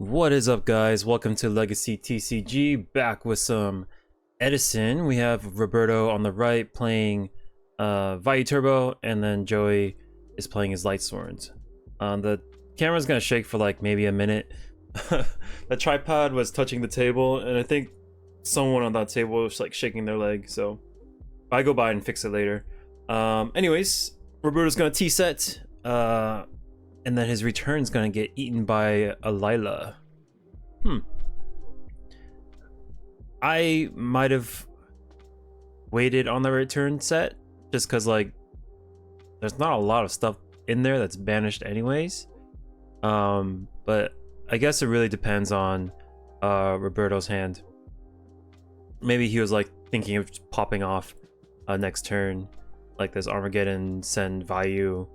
What is up, guys? Welcome to Legacy TCG, back with some Edison. We have Roberto on the right playing Vayu Turbo, and then Joey is playing his Lightsworns. The camera's gonna shake for like maybe a minute. The tripod was touching the table, and I think someone on that table was like shaking their leg, so I go by and fix it later. Anyways, Roberto's gonna T-set. And then his return's gonna get eaten by a Lila. I might have waited on the return set just because like there's not a lot of stuff in there that's banished anyways. But I guess it really depends on Roberto's hand. Maybe he was like thinking of just popping off next turn, like this Armageddon send Vayu,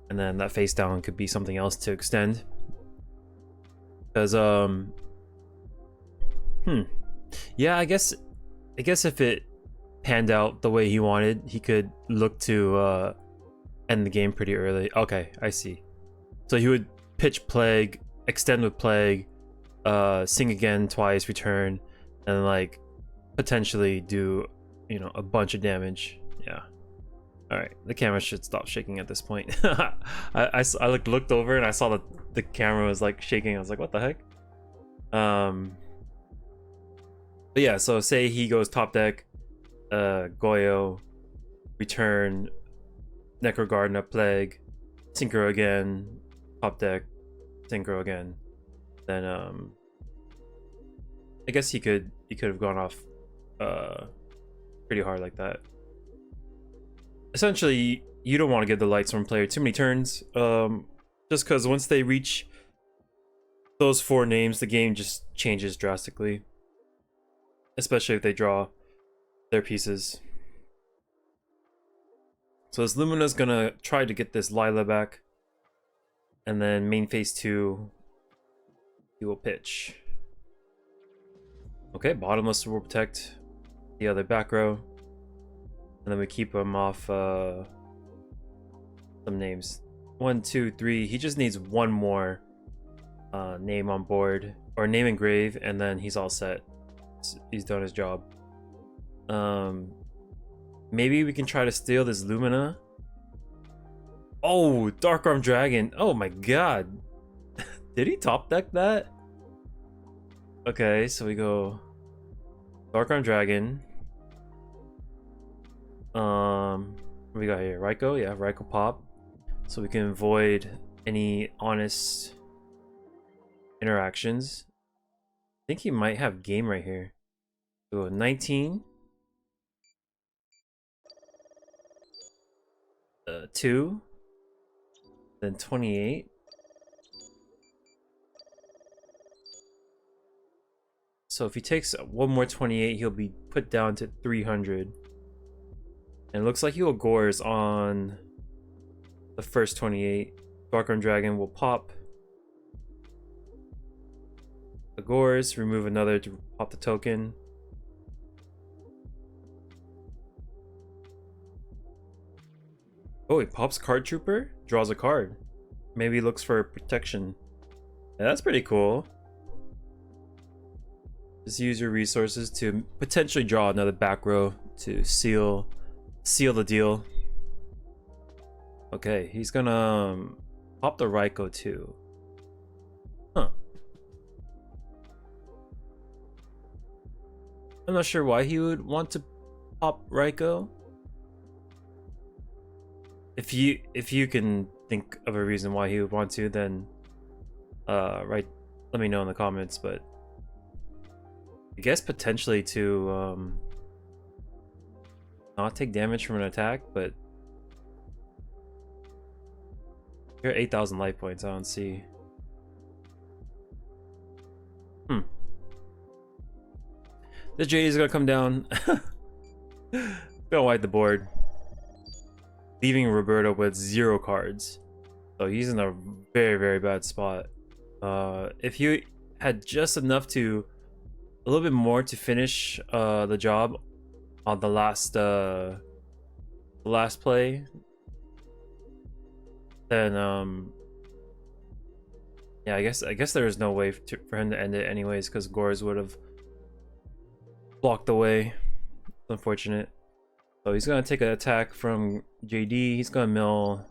and then that face down could be something else to extend. Because yeah, I guess if it panned out the way he wanted, he could look to end the game pretty early. Okay, I see. So he would pitch Plague, extend with Plague, sing again twice, return, and like potentially do, you know, a bunch of damage. Yeah. All right, the camera should stop shaking at this point. I looked over and I saw that the camera was like shaking. I was like, what the heck? But yeah, so say he goes top deck, Yugioh, return, Necrogardna, Plague, Synchro again, top deck, Synchro again. Then I guess he could have gone off pretty hard like that. Essentially, you don't want to give the Lightsworn player too many turns, just because once they reach those 4 names, the game just changes drastically, especially if they draw their pieces. So this Lumina's gonna try to get this Lila back, and then main phase 2, he will pitch. Okay, Bottomless will protect the other back row. And then we keep him off some names. 1, 2, 3. He just needs one more name on board, or name engrave, and then he's all set. He's done his job. Maybe we can try to steal this Lumina. Oh, Dark Arm Dragon. Oh my god. Did he top deck that? Okay, so we go Dark Arm Dragon. What we got here? Raikou? Yeah, Raikou pop. So we can avoid any honest interactions. I think he might have game right here. So 19. 2. Then 28. So if he takes one more 28, he'll be put down to 300. And it looks like he will Gores on the first 28. Darkroom Dragon will pop the Gores, remove another to pop the token. Oh, he pops Card Trooper, draws a card. Maybe he looks for protection. Yeah, that's pretty cool. Just use your resources to potentially draw another back row to seal the deal. Okay, he's gonna pop the Raikou too. Huh. I'm not sure why he would want to pop Raikou. If you can think of a reason why he would want to, then let me know in the comments. But I guess potentially to not take damage from an attack, but you're 8,000 life points. I don't see. This JD is gonna come down. Gonna wipe the board, leaving Roberto with 0 cards. So he's in a very, very bad spot. If you had just enough to, a little bit more to finish the job on the last play, then Yeah, I guess there is no way for him to end it anyways, because Gores would have blocked the way. Unfortunate. So he's gonna take an attack from JD. He's gonna mill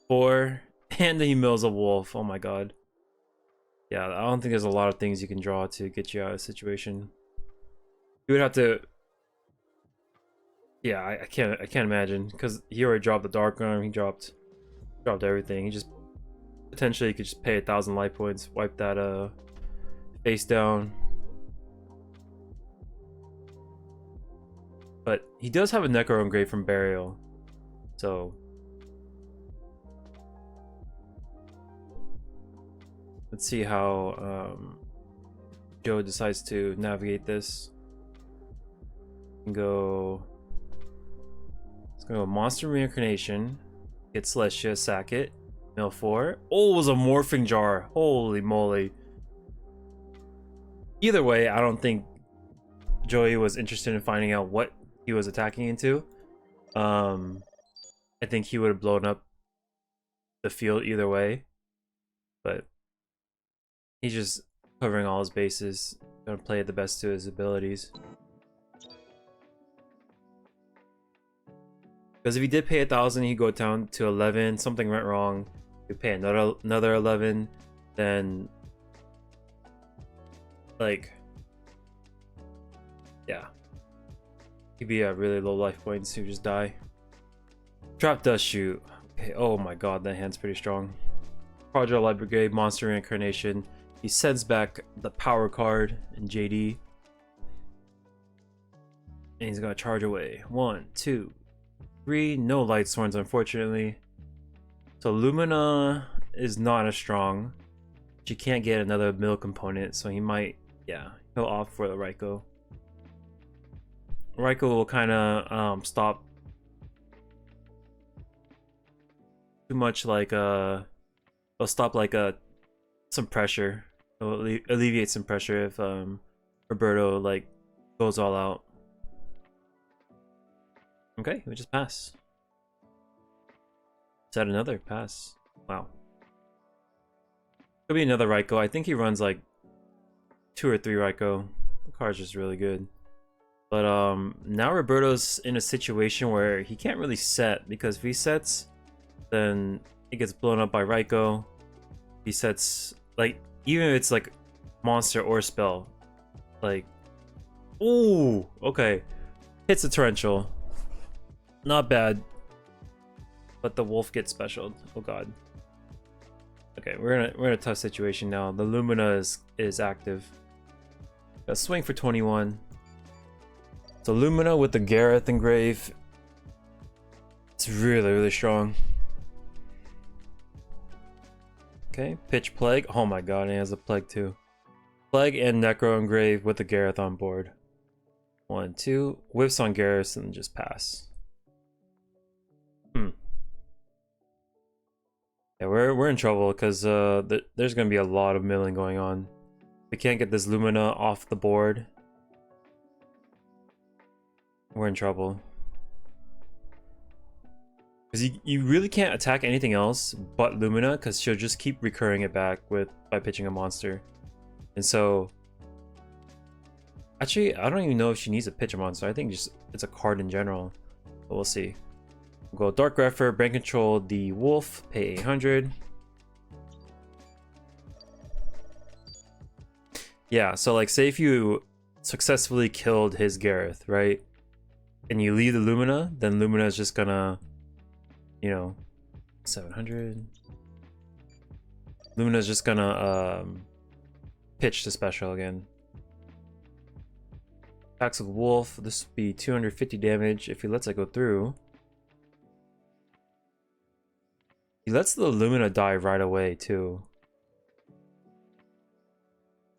4, and then he mills a wolf. Oh my god. Yeah, I don't think there's a lot of things you can draw to get you out of a situation. You would have to. Yeah, I can't imagine, because he already dropped the dark arm. He dropped everything. He just potentially could just pay 1,000 life points, wipe that face down. But he does have a Necro Engrave from Burial, so let's see how Joe decides to navigate this. Let's go Monster Reincarnation, get Celestia, sack it, mill 4. Oh, it was a Morphing Jar. Holy moly. Either way, I don't think Joey was interested in finding out what he was attacking into. I think he would have blown up the field either way, but he's just covering all his bases, gonna play it the best to his abilities. Because if he did pay 1,000, he'd go down to 11. Something went wrong. He'd pay another 11, then like, yeah, he'd be at really low life points. He'd just die. Trap Dust Shoot. Okay. Oh my god, that hand's pretty strong. Quadra Light Brigade, Monster Reincarnation. He sends back the power card in JD, and he's gonna charge away. 1, 2, 3. No Lightsworns, unfortunately. So Lumina is not as strong. But you can't get another mill component, so he might, yeah, he'll opt for the Raikou. Raikou will kind of stop too much, like it'll stop like some pressure. It'll alleviate some pressure if Roberto like goes all out. Okay, we just pass. Is that another pass? Wow. Could be another Raikou. I think he runs like 2 or 3 Raikou. The card's just really good. But now Roberto's in a situation where he can't really set, because if he sets, then it gets blown up by Raikou. He sets, like, even if it's like monster or spell, like, ooh, okay, hits a torrential, not bad, but the wolf gets specialed. Oh god. Okay, we're in a tough situation now. The Lumina is active. Got swing for 21. So Lumina with the Gareth Engrave, it's really strong. Okay, Pitch Plague. Oh my god, and he has a Plague too. Plague and Necro Engrave with the Gareth on board. 1, 2. Whiffs on Gareth and just pass. Yeah, we're in trouble, because there's gonna be a lot of milling going on. We can't get this Lumina off the board. We're in trouble. Because you really can't attack anything else but Lumina, because she'll just keep recurring it back by pitching a monster. And so, actually, I don't even know if she needs to pitch a monster. I think just it's a card in general. But we'll see. We'll go Dark Grepher, Brain Control the Wolf, pay 800. Yeah, so like, say if you successfully killed his Gareth, right? And you leave the Lumina, then Lumina is just gonna, you know, 700. Lumina is just gonna pitch the special again. Attacks with Wolf. This would be 250 damage if he lets it go through. He lets the Lumina die right away too.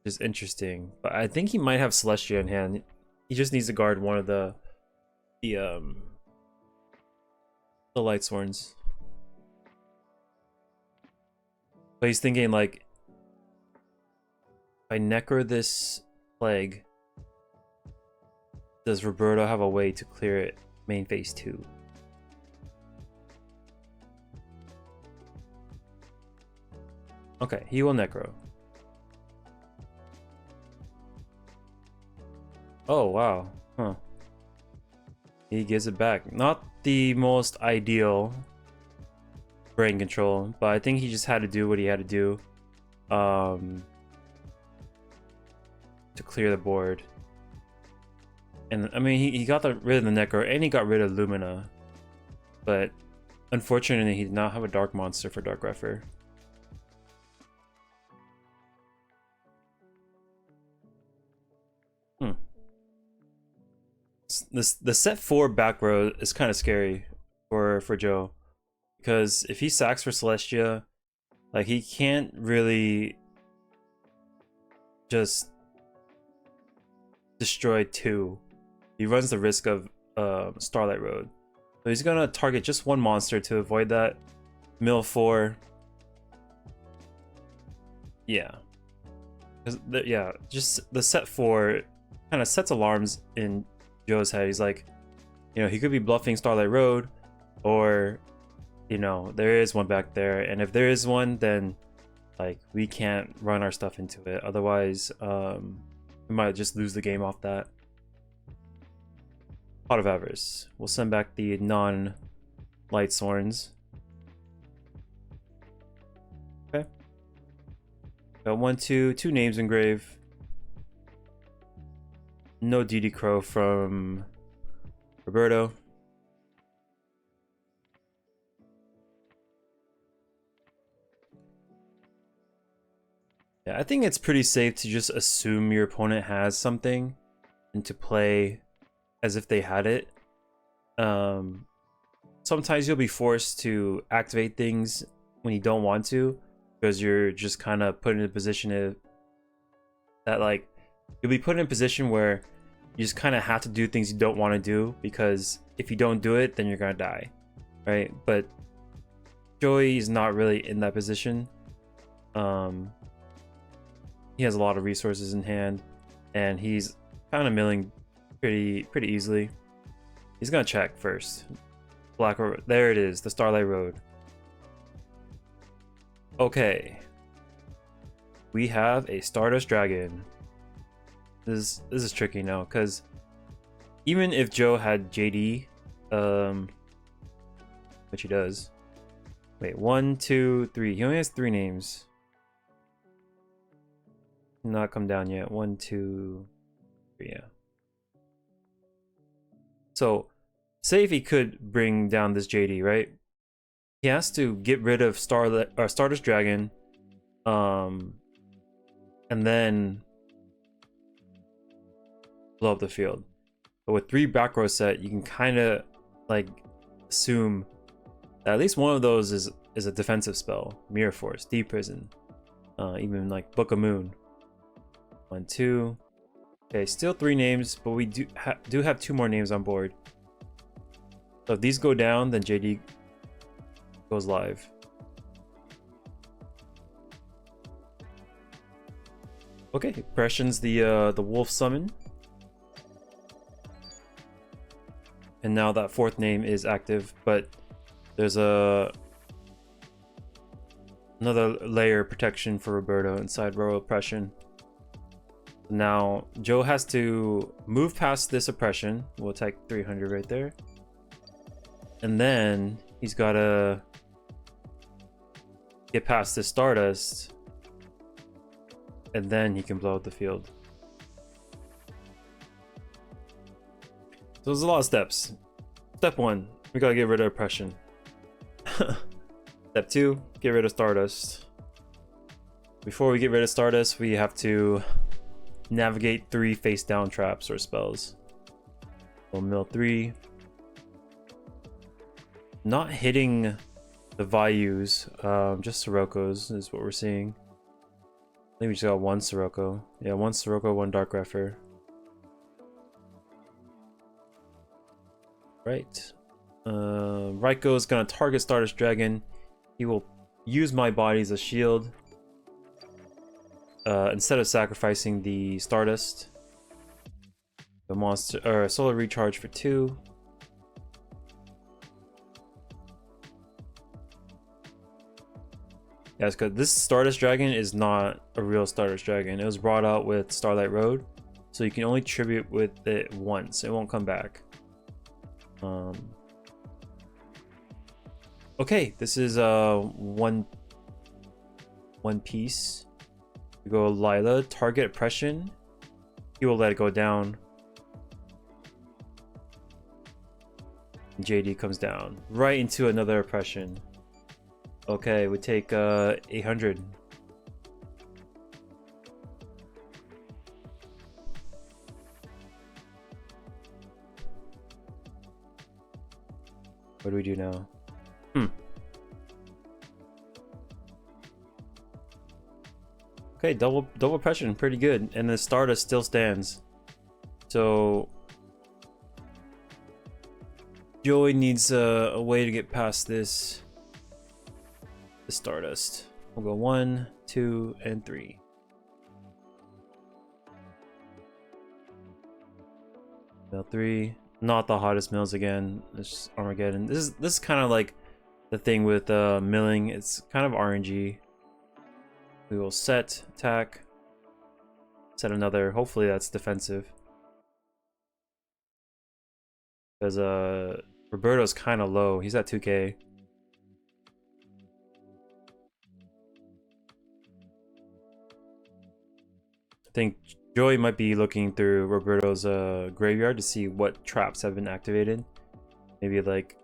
Just interesting. But I think he might have Celestia in hand. He just needs to guard one of the Lightsworns. But he's thinking, like, if I Necro this Plague, does Roberto have a way to clear it main phase 2? Okay, he will necro. Oh wow, huh. He gives it back. Not the most ideal brain control, but I think he just had to do what he had to do to clear the board. And I mean, he got rid of the necro and he got rid of Lumina, but unfortunately he did not have a dark monster for Dark Refer. The set 4 back row is kind of scary for Joe, because if he sacks for Celestia, like, he can't really just destroy 2. He runs the risk of Starlight Road, so he's gonna target just one monster to avoid that. Mill 4, yeah, yeah, just the set 4 kind of sets alarms in Joe's head. He's like, you know, he could be bluffing Starlight Road, or, you know, there is one back there, and if there is one, then like we can't run our stuff into it. Otherwise, we might just lose the game off that. Pot of Avarice. We'll send back the non-Lightsworns. Okay. Got 1, 2 names engraved. No DD Crow from Roberto. Yeah, I think it's pretty safe to just assume your opponent has something and to play as if they had it. Sometimes you'll be forced to activate things when you don't want to, because you're just kind of put in a position that, like, you'll be put in a position where you just kind of have to do things you don't want to do, because if you don't do it, then you're gonna die, right? But Joey is not really in that position. He has a lot of resources in hand, and he's kind of milling pretty easily. He's gonna check first. Black Road, there it is, the Starlight Road. Okay, we have a Stardust Dragon. This is tricky now, because even if Joe had JD, which he does. Wait, 1, 2, 3. He only has 3 names. Not come down yet. 1, 2, 3. Yeah. So, say if he could bring down this JD, right? He has to get rid of Stardust Dragon, and then blow up the field. But with 3 back row set, you can kind of like assume that at least one of those is a defensive spell. Mirror Force, Deep Prison, even like Book of Moon. 1, 2. Okay, still 3 names, but we do have 2 more names on board. So if these go down, then JD goes live. Okay, impressions the wolf summon. And now that 4th name is active, but there's another layer of protection for Roberto inside Royal Oppression. Now Joe has to move past this oppression. We'll attack 300 right there, and then he's gotta get past this Stardust, and then he can blow up the field. So there's a lot of steps. Step 1, we gotta get rid of oppression. Step 2, get rid of Stardust. Before we get rid of Stardust, we have to navigate 3 face down traps or spells. We'll mill 3. Not hitting the Vayus, just Siroko's is what we're seeing. I think we just got 1 Sirocco. Yeah, 1 Sirocco, 1 Dark Refer. Right. Raiko is gonna target Stardust Dragon. He will use my body as a shield. Instead of sacrificing the Stardust. The monster or solar recharge for 2. Yeah, it's good. This Stardust Dragon is not a real Stardust Dragon. It was brought out with Starlight Road, so you can only tribute with it once. It won't come back. Okay, this is one piece. We go Lila, target oppression. He will let it go down. JD comes down right into another oppression. Okay, we take 800. What do we do now? Okay, double oppression, pretty good. And the Stardust still stands. So Joey needs a way to get past this. The Stardust. We'll go 1, 2, and 3. Mill 3. Not the hottest mills again. It's just Armageddon. This is kind of like the thing with milling. It's kind of RNG. We will set attack. Set another. Hopefully that's defensive. Because Roberto's kind of low. He's at 2k. I think Joey might be looking through Roberto's graveyard to see what traps have been activated. Maybe like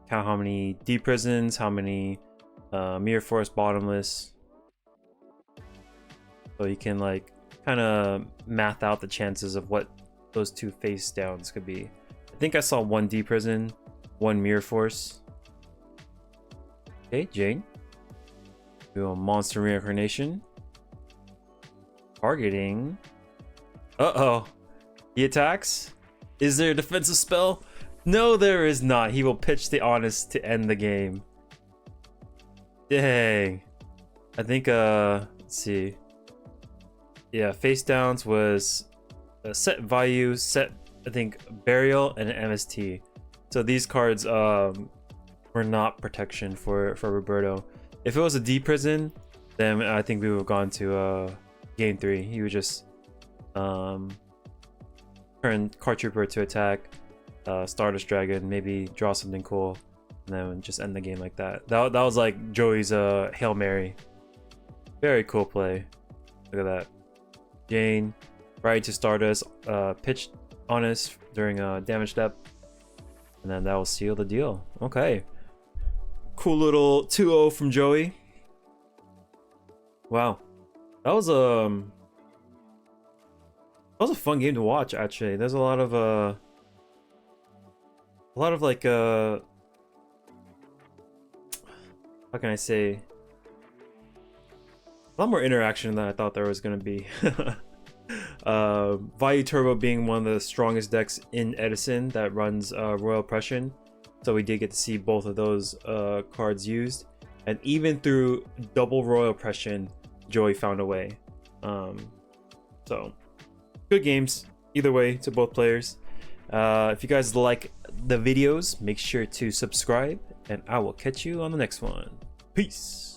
count how many deep prisons, how many mirror forest bottomless. So you can like kind of math out the chances of what those two face downs could be. I think I saw 1 deep prison, 1 mirror force. Okay, Jane. We will monster reincarnation. Targeting. Uh-oh. He attacks? Is there a defensive spell? No, there is not. He will pitch the Honest to end the game. Dang. I think, let's see. Yeah, face downs was set Vayu, set, I think, Burial, and an MST. So these cards were not protection for Roberto. If it was a D prison, then I think we would have gone to game 3. He would just turn Card Trooper to attack, Stardust Dragon, maybe draw something cool, and then just end the game like that. That was like Joey's Hail Mary. Very cool play. Look at that. Jane, right to Stardust, pitch Honest during a damage step, and then that will seal the deal. Okay. Cool little 2-0 from Joey. Wow. That was a fun game to watch, actually. There's a lot of like how can I say, a lot more interaction than I thought there was gonna be. Vayu Turbo being one of the strongest decks in Edison that runs Royal Oppression, so we did get to see both of those cards used, and even through double Royal Oppression, Joey found a way. So good games either way to both players. If you guys like the videos, make sure to subscribe, and I will catch you on the next one. Peace.